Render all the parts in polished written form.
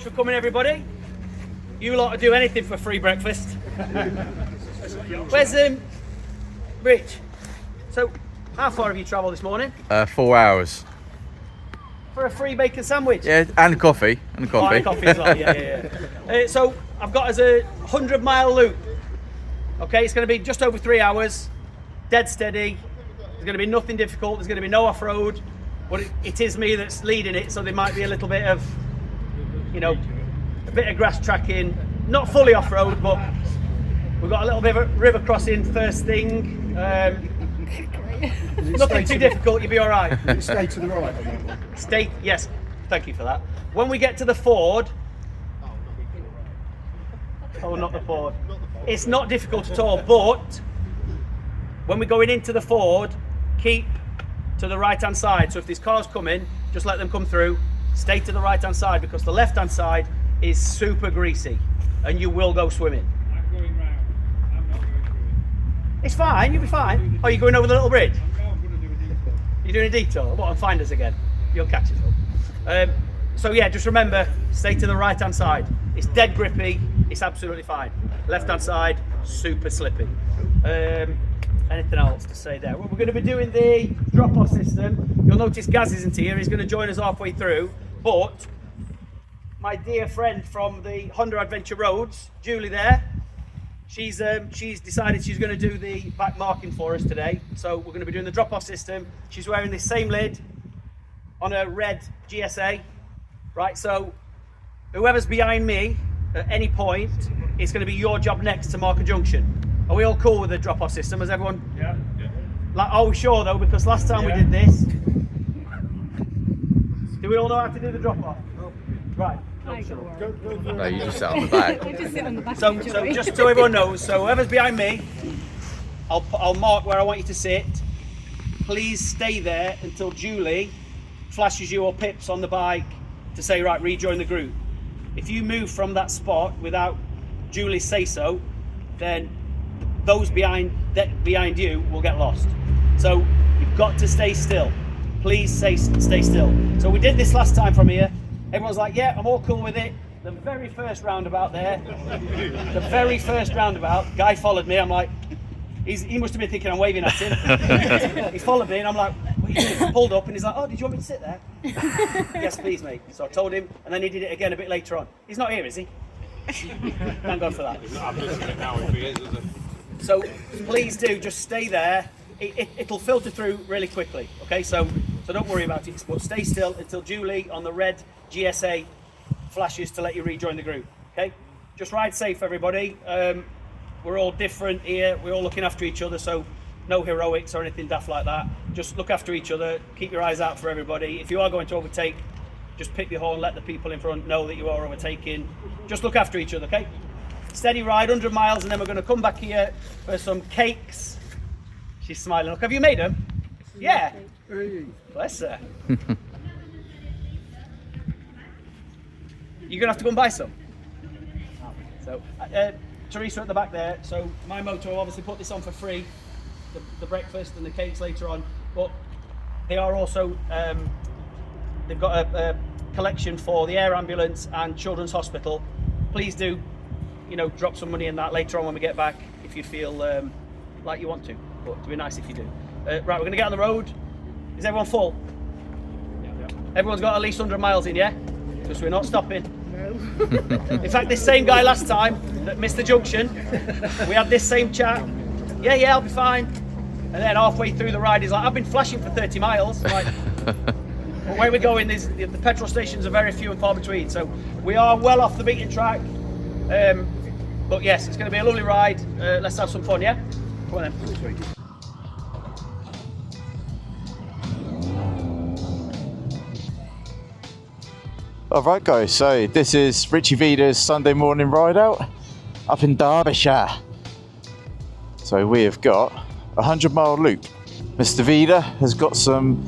for coming, everybody. You lot will do anything for free breakfast. Where's Rich? So, how far have you travelled this morning? 4 hours. For a free bacon sandwich? Yeah, and coffee. And coffee. Oh, and coffee as well, yeah. So, I've got as a 100-mile loop. Okay, it's going to be just over 3 hours, dead steady. There's going to be nothing difficult. There's going to be no off-road. But it is me that's leading it, so there might be a little bit of, you know, a bit of grass tracking. Not fully off-road, but we've got a little bit of a river crossing first thing. Nothing too difficult, you'll be all right. Stay to the right. Stay, yes, thank you for that. When we get to the ford, not the ford. It's not difficult at all, but when we're going into the ford, keep to the right hand side. So if there's cars coming, just let them come through. Stay to the right hand side because the left hand side is super greasy and you will go swimming. I'm going round. I'm not going through it. It's fine, you'll be fine. Oh, you're going over the little bridge? I'm going to do a detour. You're doing a detour? What, on Finders again? You'll catch it up. So yeah, just remember, stay to the right hand side. It's dead grippy, it's absolutely fine. Left hand side, super slippy. Anything else to say there? Well, we're going to be doing the drop-off system. You'll notice Gaz isn't here, he's going to join us halfway through, but my dear friend from the Honda Adventure Roads, Julie there, she's decided she's going to do the back marking for us today. So we're going to be doing the drop-off system. She's wearing this same lid on a red GSA, right? So whoever's behind me at any point, it's going to be your job next to mark a junction. Are we all cool with the drop-off system? Is everyone? Yeah. Like, are we sure though? Because last time we did this, do we all know how to do the drop-off? Right. No, you just sit on the back. I just sit on the back. So just so everyone knows, so whoever's behind me, I'll mark where I want you to sit. Please stay there until Julie flashes you or pips on the bike to say, right, rejoin the group. If you move from that spot without Julie's say so, then those behind you will get lost. So you've got to stay still. Please stay still. So we did this last time from here. Everyone's like, yeah, I'm all cool with it. The very first roundabout there, guy followed me. I'm like, he must have been thinking I'm waving at him. He followed me and I'm like, what are you doing? Pulled up and he's like, oh, did you want me to sit there? Yes, please, mate. So I told him, and then he did it again a bit later on. He's not here, is he? Thank God for that. I'm listening it now if he is, isn't it? So please do just stay there. It'll filter through really quickly. Okay, so don't worry about it. But stay still until Julie on the red GSA flashes to let you rejoin the group. Okay, just ride safe, everybody. We're all different here. We're all looking after each other, so no heroics or anything daft like that. Just look after each other. Keep your eyes out for everybody. If you are going to overtake, just pick your horn. Let the people in front know that you are overtaking. Just look after each other. Okay. Steady ride, 100 miles, and then we're going to come back here for some cakes. She's smiling. Look, have you made them? Yeah. Bless her. You're going to have to go and buy some. So, Teresa at the back there. So, my motor will obviously put this on for free, the breakfast and the cakes later on. But they are also, they've got a collection for the air ambulance and children's hospital. Please do, you know, drop some money in that later on when we get back if you feel like you want to. But it'd be nice if you do. Right, we're going to get on the road. Is everyone full? Yeah. Everyone's got at least 100 miles in, yeah? Because we're not stopping. No. In fact, this same guy last time that missed the junction, we had this same chat. Yeah, I'll be fine. And then halfway through the ride, he's like, I've been flashing for 30 miles. I'm like, well, where we're going, the petrol stations are very few and far between. So we are well off the beaten track. But yes, it's going to be a lovely ride. Let's have some fun, yeah? Come on then. Alright guys, so this is Richy Vida's Sunday morning ride out up in Derbyshire. So we have got a 100-mile loop. Mr. Vida has got some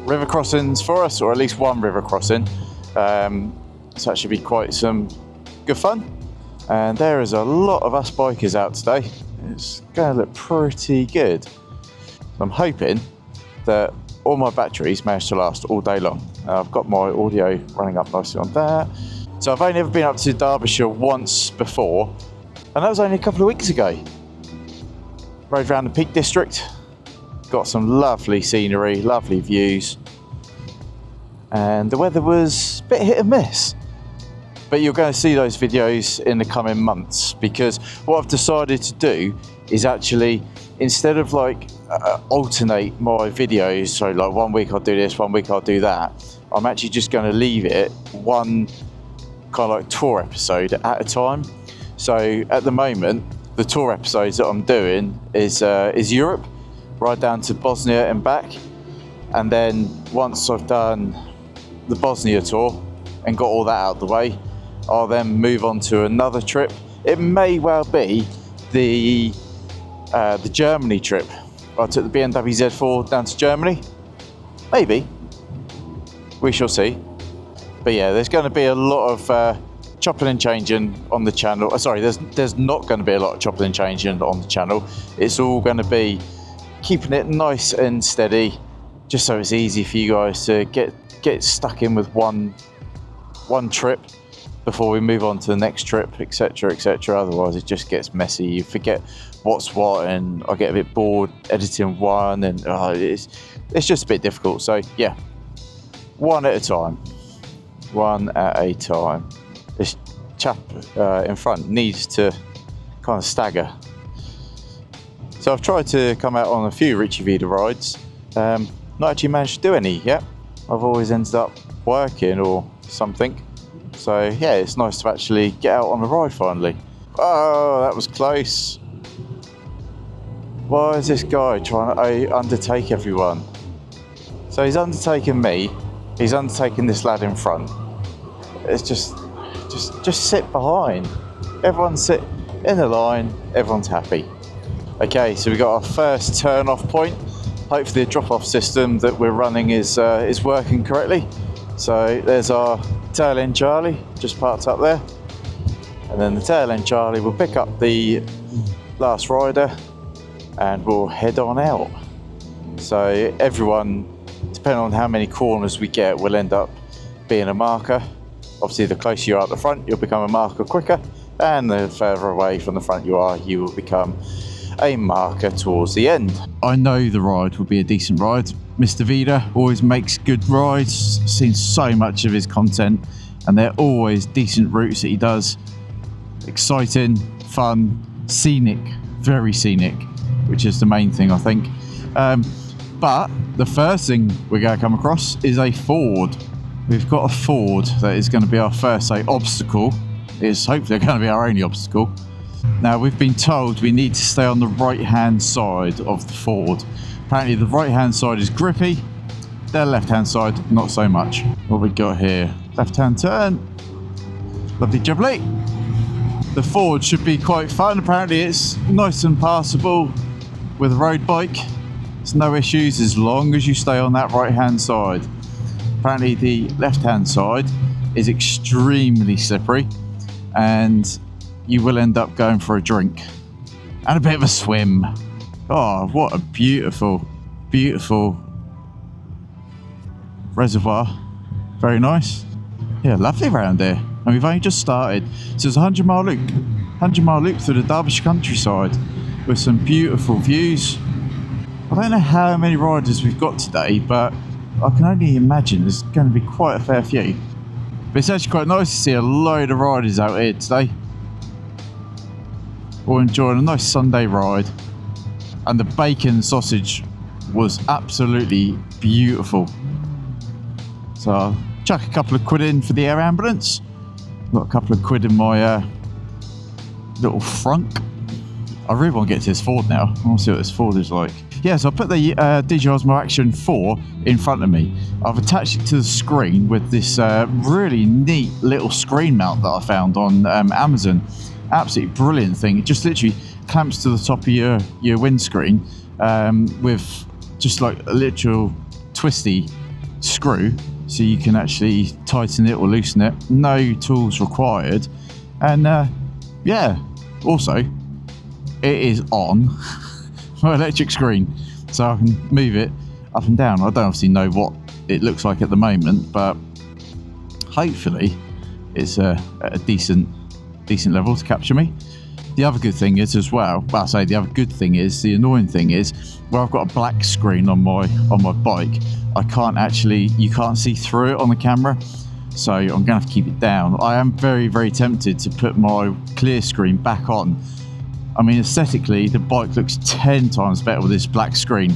river crossings for us, or at least one river crossing. So that should be quite some good fun. And there is a lot of us bikers out today. It's going to look pretty good. I'm hoping that all my batteries manage to last all day long. I've got my audio running up nicely on there. So I've only ever been up to Derbyshire once before, and that was only a couple of weeks ago. Rode around the Peak District, got some lovely scenery, lovely views, and the weather was a bit hit and miss. But you're going to see those videos in the coming months, because what I've decided to do is actually, instead of like alternate my videos, so like 1 week I'll do this, 1 week I'll do that, I'm actually just going to leave it one kind of like tour episode at a time. So at the moment, the tour episodes that I'm doing is Europe, right down to Bosnia and back. And then once I've done the Bosnia tour and got all that out of the way, I'll then move on to another trip. It may well be the Germany trip. I took the BMW Z4 down to Germany. Maybe. We shall see. But yeah, there's going to be a lot of chopping and changing on the channel. Sorry, there's not going to be a lot of chopping and changing on the channel. It's all going to be keeping it nice and steady, just so it's easy for you guys to get stuck in with one trip before we move on to the next trip, etc, etc. Otherwise it just gets messy. You forget what's what, and I get a bit bored editing one, and it's just a bit difficult. So yeah, one at a time. This chap in front needs to kind of stagger. So I've tried to come out on a few Richy Vida rides, not actually managed to do any yet. I've always ended up working or something. So yeah, it's nice to actually get out on a ride finally. Oh, that was close. Why is this guy trying to undertake everyone? So he's undertaking me, he's undertaking this lad in front. It's just sit behind. Everyone sit in a line, everyone's happy. Okay, so we got our first turn off point. Hopefully the drop off system that we're running is working correctly. So there's our tail end Charlie, just parked up there. And then the tail end Charlie will pick up the last rider and we'll head on out. So everyone, depending on how many corners we get, will end up being a marker. Obviously the closer you are at the front, you'll become a marker quicker, and the further away from the front you are, you will become a marker towards the end. I know the ride will be a decent ride. Mr. Vida always makes good rides, seen so much of his content, and they're always decent routes that he does. Exciting, fun, scenic, very scenic, which is the main thing, I think. But the first thing we're going to come across is a Ford. We've got a Ford that is going to be our first obstacle. It's hopefully going to be our only obstacle. Now, we've been told we need to stay on the right hand side of the Ford. Apparently the right hand side is grippy, the left hand side not so much. What we got here? Left hand turn. Lovely jubbly. The Ford should be quite fun. Apparently it's nice and passable with a road bike. It's no issues as long as you stay on that right hand side. Apparently the left hand side is extremely slippery, and you will end up going for a drink and a bit of a swim. Oh, what a beautiful, beautiful reservoir. Very nice. Yeah, lovely around here. And we've only just started. So it's a 100-mile loop. 100-mile loop through the Derbyshire countryside with some beautiful views. I don't know how many riders we've got today, but I can only imagine there's going to be quite a fair few. But it's actually quite nice to see a load of riders out here today, all enjoying a nice Sunday ride. And the bacon sausage was absolutely beautiful. So I'll chuck a couple of quid in for the air ambulance. Got a couple of quid in my little frunk. I really want to get to this Ford now. I want to see what this Ford is like. Yeah, so I put the DJ Osmo Action 4 in front of me. I've attached it to the screen with this really neat little screen mount that I found on Amazon. Absolutely brilliant thing. It just literally clamps to the top of your windscreen with just like a literal twisty screw, so you can actually tighten it or loosen it. No tools required. And yeah, also it is on my electric screen, so I can move it up and down. I don't obviously know what it looks like at the moment, but hopefully it's at a decent level to capture me. The other good thing is as well, the annoying thing is, where I've got a black screen on my bike, you can't see through it on the camera, so I'm gonna have to keep it down. I am very, very tempted to put my clear screen back on. I mean, aesthetically, the bike looks 10 times better with this black screen.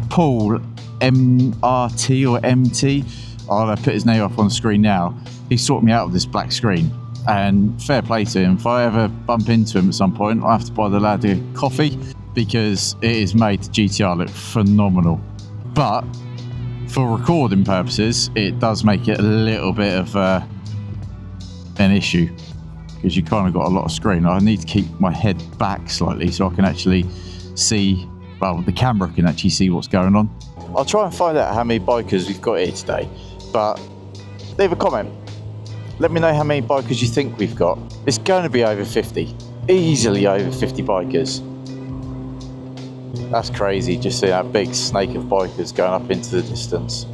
Paul MRT or MT, I'll put his name up on the screen now. He sorted me out of this black screen, and fair play to him. If I ever bump into him at some point, I have to buy the lad a coffee, because it is made the GTR look phenomenal. But for recording purposes, it does make it a little bit of an issue, because you kind of got a lot of screen. I need to keep my head back slightly so I can actually see, well, the camera can actually see what's going on. I'll try and find out how many bikers we've got here today, but leave a comment. Let me know how many bikers you think we've got. It's going to be over 50. Easily over 50 bikers. That's crazy, just seeing that big snake of bikers going up into the distance.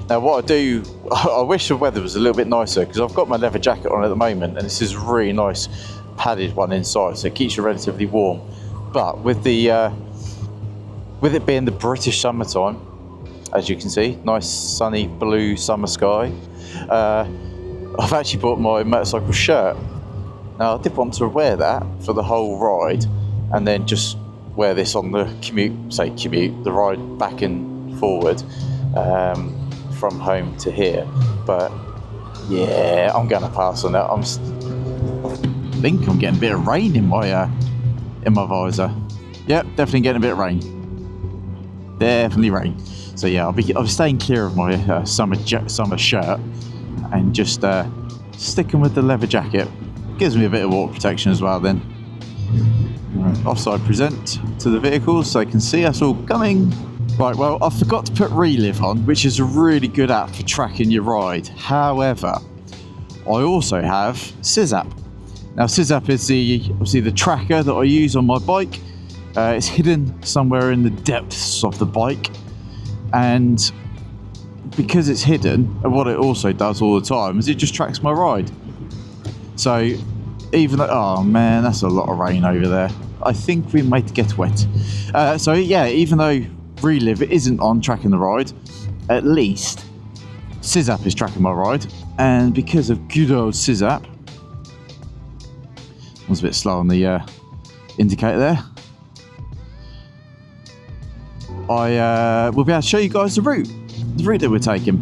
Now what I do, I wish the weather was a little bit nicer, because I've got my leather jacket on at the moment, and this is a really nice padded one inside, so it keeps you relatively warm. But with it being the British summertime, as you can see, nice sunny blue summer sky, I've actually bought my motorcycle shirt. Now I did want to wear that for the whole ride, and then just wear this on the the ride back and forward from home to here. But yeah, I'm going to pass on that. I think I'm getting a bit of rain in my visor. Yep, definitely getting a bit of rain. Definitely rain. So yeah, I'll be staying clear of my summer shirt, and just sticking with the leather jacket. Gives me a bit of water protection as well then. Right, offside present to the vehicles so they can see us all coming. Right, well, I forgot to put Relive on, which is a really good app for tracking your ride. However, I also have SysApp. Now SysApp is obviously the tracker that I use on my bike. It's hidden somewhere in the depths of the bike, and because it's hidden, and what it also does all the time is it just tracks my ride. So even though, oh man, that's a lot of rain over there. I think we might get wet. So yeah, even though Relive isn't on tracking the ride, at least SysApp is tracking my ride. And because of good old SysApp, I was a bit slow on the indicator there, I will be able to show you guys the route that we're taking.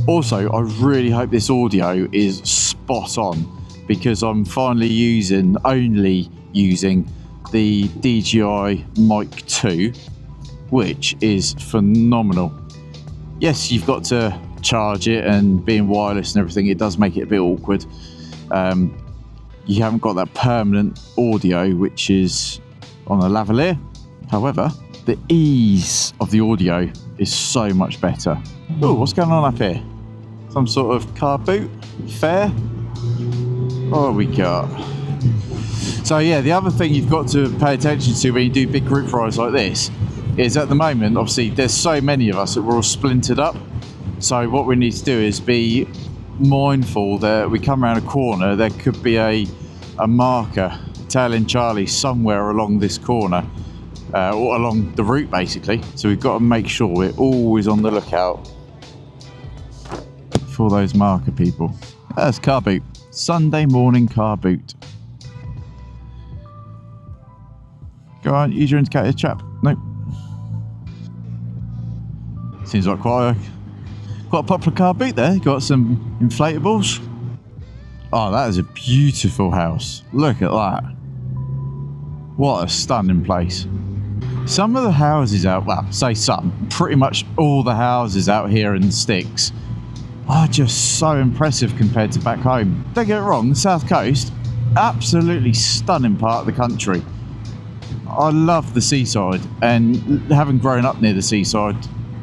Also, I really hope this audio is spot on, because I'm finally only using the DJI Mic 2, which is phenomenal. Yes, you've got to charge it, and being wireless and everything, it does make it a bit awkward. You haven't got that permanent audio, which is on a lavalier. However, the ease of the audio is so much better. Oh, what's going on up here? Some sort of car boot? Fair? What have we got? So yeah, the other thing you've got to pay attention to when you do big group rides like this is, at the moment, obviously, there's so many of us that we're all splintered up. So what we need to do is be mindful that we come around a corner, there could be a marker telling Charlie somewhere along this corner, or along the route basically. So we've got to make sure we're always on the lookout for those marker people. That's car boot. Sunday morning car boot. Go on, use your indicator, chap. Nope. Seems like quite a popular car boot there. Got some inflatables. Oh, that is a beautiful house. Look at that. What a stunning place. Some of the houses out, well, say some, pretty much all the houses out here in the sticks are just so impressive compared to back home. Don't get it wrong, the South Coast, absolutely stunning part of the country. I love the seaside, and having grown up near the seaside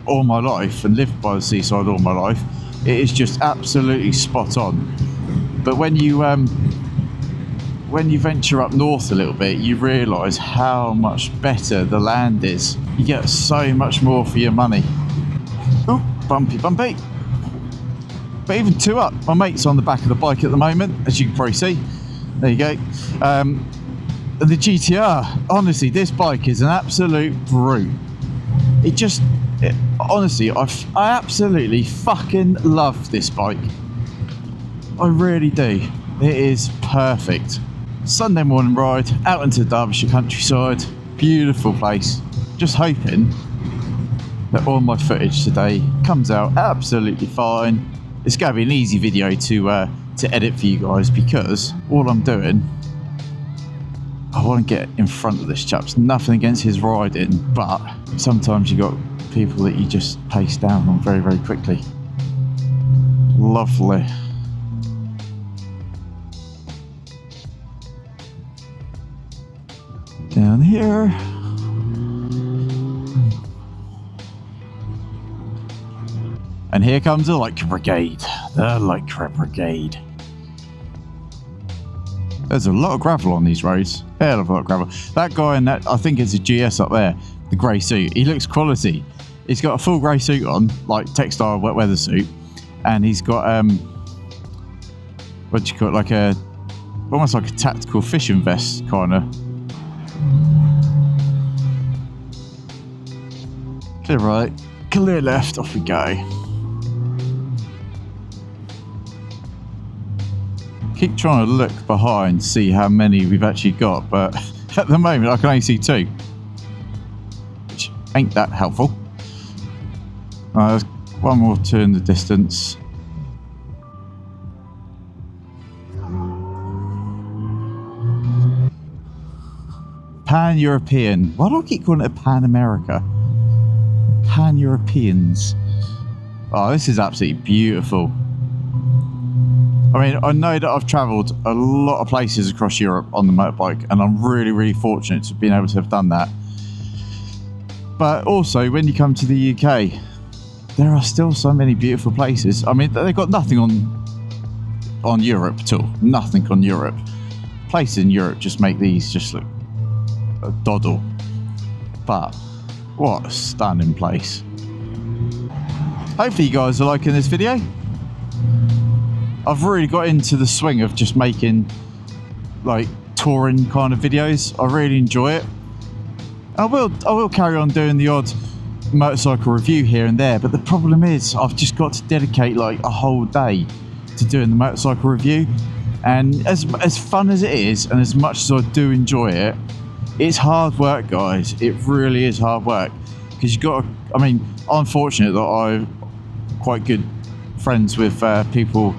all my life and lived by the seaside all my life, it is just absolutely spot on. But when you venture up north a little bit, you realise how much better the land is. You get so much more for your money. Oh, bumpy. but even 2 up. My mate's on the back of the bike at the moment, as you can probably see. There you go. The GTR, honestly, this bike is an absolute brute. Honestly, I absolutely fucking love this bike. I really do. It is perfect. Sunday morning ride out into the Derbyshire countryside. Beautiful place. Just hoping that all my footage today comes out absolutely fine. It's going to be an easy video to edit for you guys, because all I'm doing, I want to get in front of this chap. It's nothing against his riding, but sometimes you got people that you just pace down on very, very quickly. Lovely. Down here. And here comes the Lycra Brigade. The Lycra Brigade. There's a lot of gravel on these roads. Hell of a lot of gravel. That guy in that, I think it's a GS up there, the grey suit. He looks quality. He's got a full grey suit on, like textile wet weather suit, and he's got what do you call it, like almost like a tactical fishing vest kind of. Clear right, clear left, off we go. Keep trying to look behind, see how many we've actually got, but at the moment I can only see 2, which ain't that helpful. There's one more 2 in the distance. Pan-European. Why do I keep calling it Pan-America? Pan-Europeans. Oh, this is absolutely beautiful. I mean, I know that I've travelled a lot of places across Europe on the motorbike, and I'm really, really fortunate to be able to have done that. But also, when you come to the UK, there are still so many beautiful places. I mean, they've got nothing on Europe at all. Nothing on Europe. Places in Europe just make these just look a doddle. But what a stunning place. Hopefully you guys are liking this video. I've really got into the swing of just making like touring kind of videos. I really enjoy it. I will carry on doing the odd motorcycle review here and there, but the problem is I've just got to dedicate like a whole day to doing the motorcycle review, and as fun as it is and as much as I do enjoy it, it's hard work, guys. It really is hard work, because you've got to, I mean, I'm fortunate that I'm quite good friends with people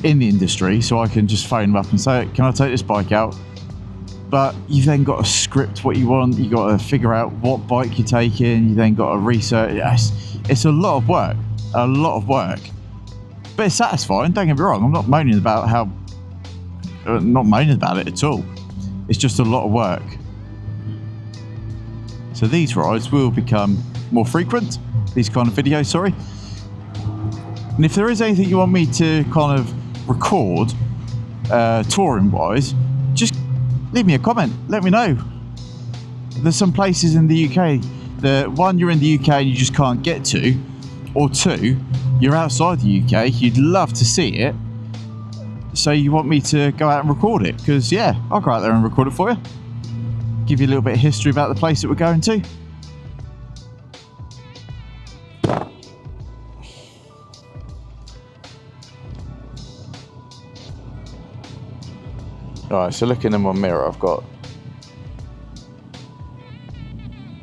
in the industry, so I can just phone them up and say, can I take this bike out? But you've then got to script what you want, you got to figure out what bike you're taking, you then got to research. It's a lot of work, but it's satisfying, don't get me wrong. I'm not moaning about it at all. It's just a lot of work. So these rides will become more frequent, these kind of videos, sorry. And if there is anything you want me to kind of record touring wise, just leave me a comment, let me know. There's some places in the UK that, one, you're in the UK and you just can't get to, or 2, you're outside the UK, you'd love to see it, so you want me to go out and record it, because yeah, I'll go out there and record it for you, give you a little bit of history about the place that we're going to. Alright, so looking in my mirror, I've got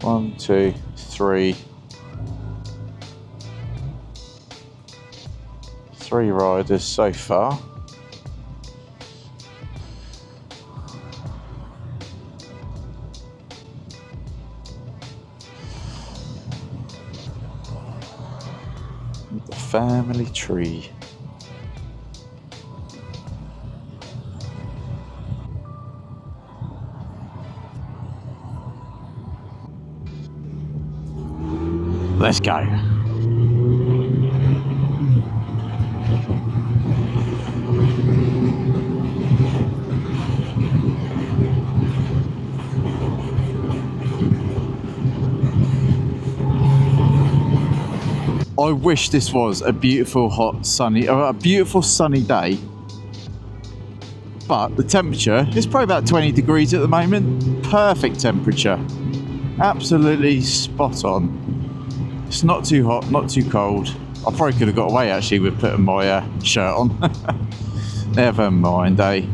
1, 2, 3 riders so far. The family tree. Let's go. I wish this was a beautiful, hot, sunny, a beautiful sunny day. But the temperature is probably about 20 degrees at the moment. Perfect temperature. Absolutely spot on. It's not too hot, not too cold. I probably could have got away actually with putting my shirt on. Never mind, eh?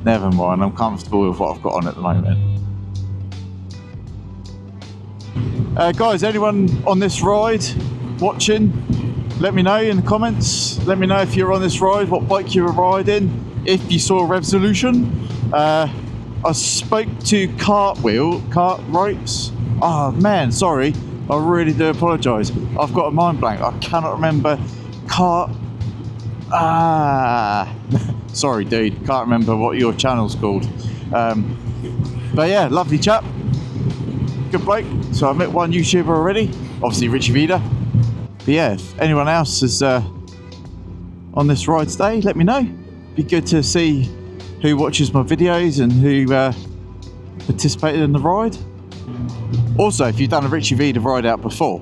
Never mind, I'm comfortable with what I've got on at the moment. Guys, anyone on this ride watching? Let me know in the comments. Let me know if you're on this ride, what bike you were riding, if you saw Resolution. I spoke to Cartwrights. Oh man, sorry. I really do apologise. I've got a mind blank. I cannot remember. Sorry dude, can't remember what your channel's called. But yeah, lovely chap. Good bloke. So I met one YouTuber already. Obviously Richy Vida. But yeah, if anyone else is on this ride today, let me know. Be good to see who watches my videos and who participated in the ride. Also, if you've done a Richy Vida ride out before,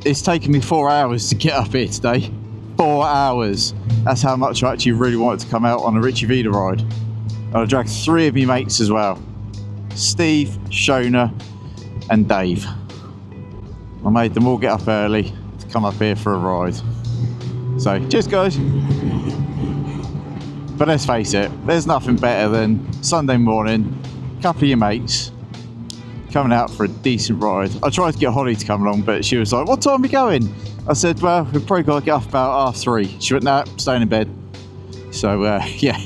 it's taken me 4 hours to get up here today. 4 hours. That's how much I actually really wanted to come out on a Richy Vida ride. And I dragged 3 of my mates as well. Steve, Shona and Dave. I made them all get up early to come up here for a ride. So, cheers guys. But let's face it, there's nothing better than Sunday morning, couple of your mates, coming out for a decent ride. I tried to get Holly to come along, but she was like, what time are we going? I said, well, we've probably got to get off about 3:30. She went, no, staying in bed. So, yeah,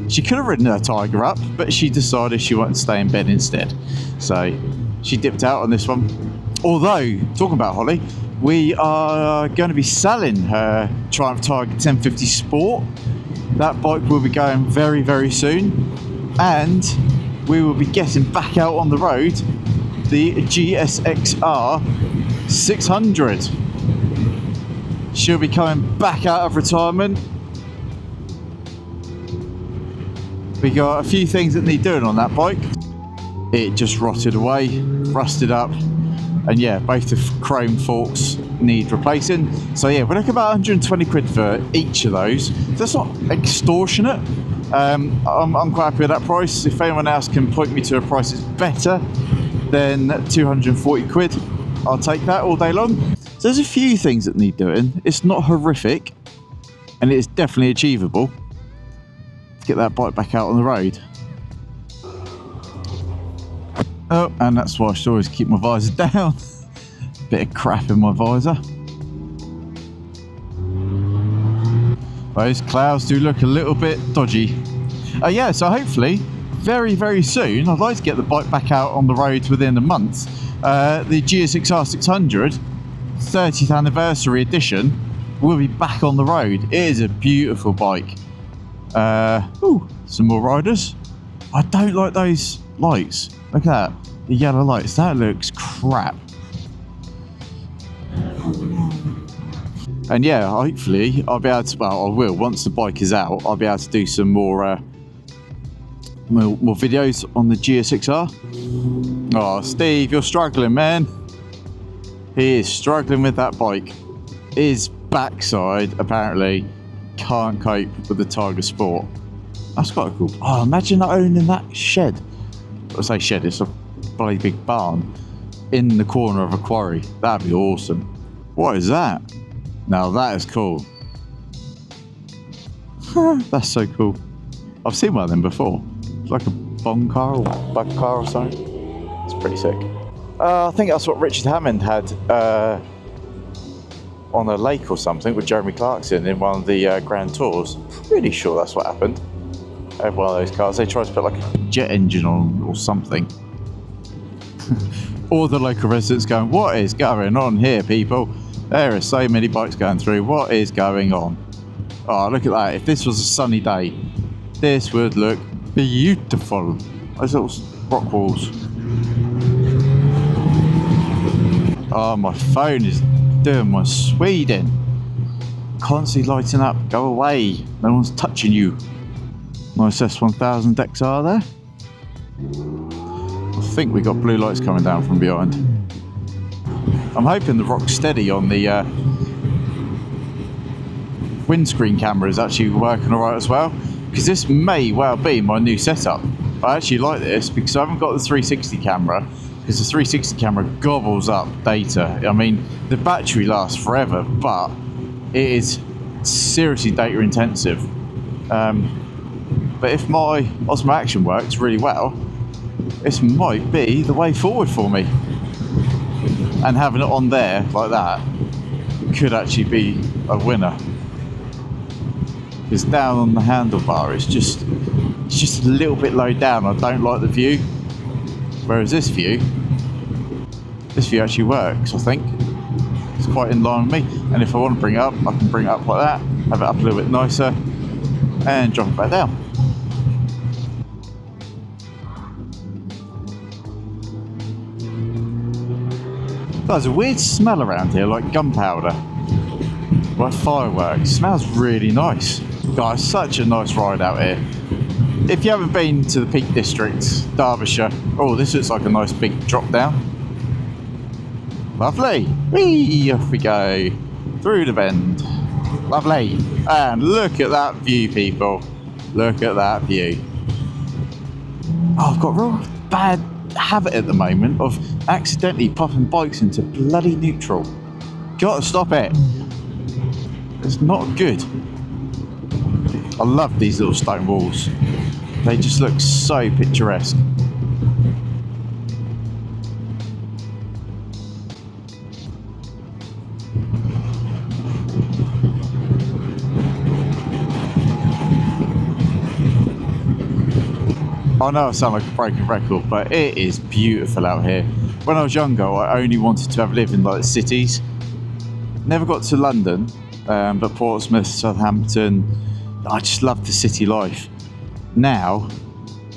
she could have ridden her Tiger up, but she decided she wanted to stay in bed instead. So, she dipped out on this one. Although, talking about Holly, we are going to be selling her Triumph Tiger 1050 Sport. That bike will be going very, very soon. And we will be getting back out on the road the GSXR 600. She'll be coming back out of retirement. We got a few things that need doing on that bike. It just rotted away, rusted up, and yeah, both the chrome forks need replacing. So yeah, we're looking about 120 quid for each of those. That's not extortionate. I'm quite happy with that price. If anyone else can point me to a price that's better than 240 quid, I'll take that all day long. So there's a few things that need doing. It's not horrific, and it is definitely achievable to get that bike back out on the road. Oh, and that's why I should always keep my visor down. Bit of crap in my visor. Those clouds do look a little bit dodgy. Yeah, so hopefully very, very soon, I'd like to get the bike back out on the roads within a month. The GSXR 600 30th anniversary edition will be back on the road. It is a beautiful bike. Ooh, some more riders. I don't like those lights. Look at that, the yellow lights. That looks crap. And yeah, hopefully I'll be able to, well, I will, once the bike is out, I'll be able to do some more videos on the GSXR. Oh, Steve, you're struggling, man. He is struggling with that bike. His backside, apparently, can't cope with the Tiger Sport. That's quite cool. Oh, imagine owning that shed. I say shed, it's a bloody big barn in the corner of a quarry. That'd be awesome. What is that? Now that is cool. That's so cool. I've seen one of them before. It's like a bong car or bug car or something. It's pretty sick. I think that's what Richard Hammond had on a lake or something with Jeremy Clarkson in one of the Grand Tours. Pretty sure that's what happened. I had one of those cars. They tried to put like a jet engine on or something. All the local residents going, what is going on here, people? There are so many bikes going through. What is going on? Oh, look at that. If this was a sunny day, this would look beautiful. Those little rock walls. Oh, my phone is doing my Sweden. Constantly lighting up. Go away. No one's touching you. Nice S1000 XR there. I think we got blue lights coming down from behind. I'm hoping the rock's steady on the windscreen camera is actually working alright as well, because this may well be my new setup. I actually like this because I haven't got the 360 camera, because the 360 camera gobbles up data. I mean, the battery lasts forever, but it is seriously data intensive. But if my Osmo Action works really well, this might be the way forward for me. And having it on there like that could actually be a winner. Because down on the handlebar, it's just a little bit low down. I don't like the view. Whereas this view actually works, I think. It's quite in line with me. And if I want to bring it up, I can bring it up like that, have it up a little bit nicer, and drop it back down. There's a weird smell around here, like gunpowder. Like fireworks. It smells really nice. Guys, such a nice ride out here. If you haven't been to the Peak District, Derbyshire, oh, this looks like a nice big drop down. Lovely. Whee! Off we go. Through the bend. Lovely. And look at that view, people. Look at that view. Oh, I've got a real bad habit at the moment of accidentally popping bikes into bloody neutral. Gotta stop it. It's not good. I love these little stone walls. They just look so picturesque. I know I sound like a broken record, but it is beautiful out here. When I was younger, I only wanted to have lived in like cities. Never got to London, but Portsmouth, Southampton, I just love the city life. Now,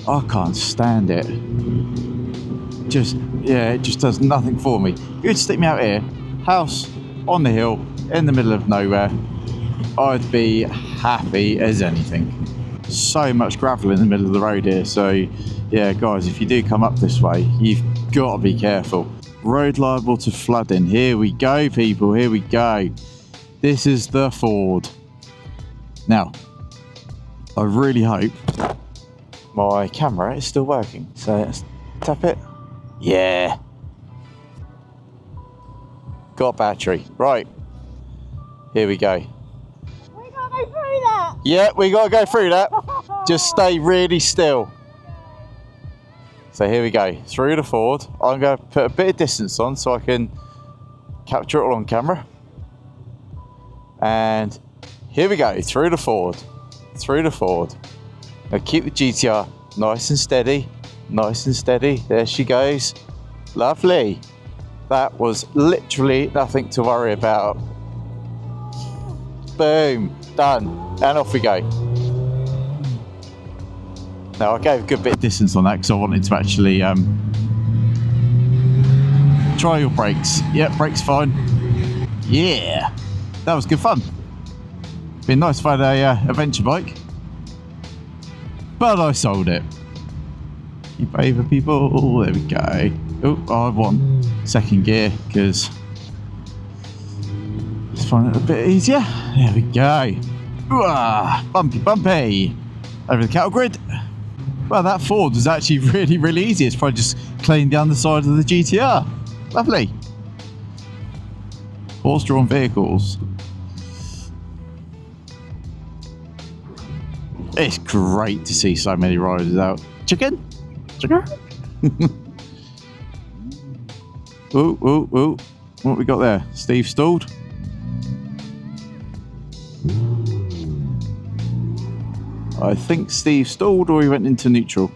I can't stand it. It just does nothing for me. You'd stick me out here, house on the hill, in the middle of nowhere, I'd be happy as anything. So much gravel in the middle of the road here, so yeah guys, if you do come up this way, you've got to be careful. Road liable to flooding. Here we go, people, here we go. This is the Ford. Now, I really hope my camera is still working, so let's tap it. Yeah, got battery. Right, here we go. We can't go through that. Yeah, we got to go through that. Just stay really still. So here we go, through the Ford. I'm going to put a bit of distance on so I can capture it all on camera. And here we go, through the Ford. Through the Ford. Now keep the GTR nice and steady. Nice and steady. There she goes. Lovely. That was literally nothing to worry about. Boom. Done. And off we go. Now I gave a good bit of distance on that because I wanted to actually try your brakes. Yep, brakes fine. Yeah, that was good fun. Been nice if I had a adventure bike, but I sold it. Keep over, people. There we go. Oh, I want second gear because let's find it a bit easier. There we go. Ooh, bumpy, bumpy. Over the cattle grid. Well, that Ford was actually really, really easy. It's probably just cleaned down the side of the GTR. Lovely. Horse-drawn vehicles. It's great to see so many riders out. Chicken? Chicken? Ooh. What we got there? Steve stalled. I think Steve stalled or he went into neutral.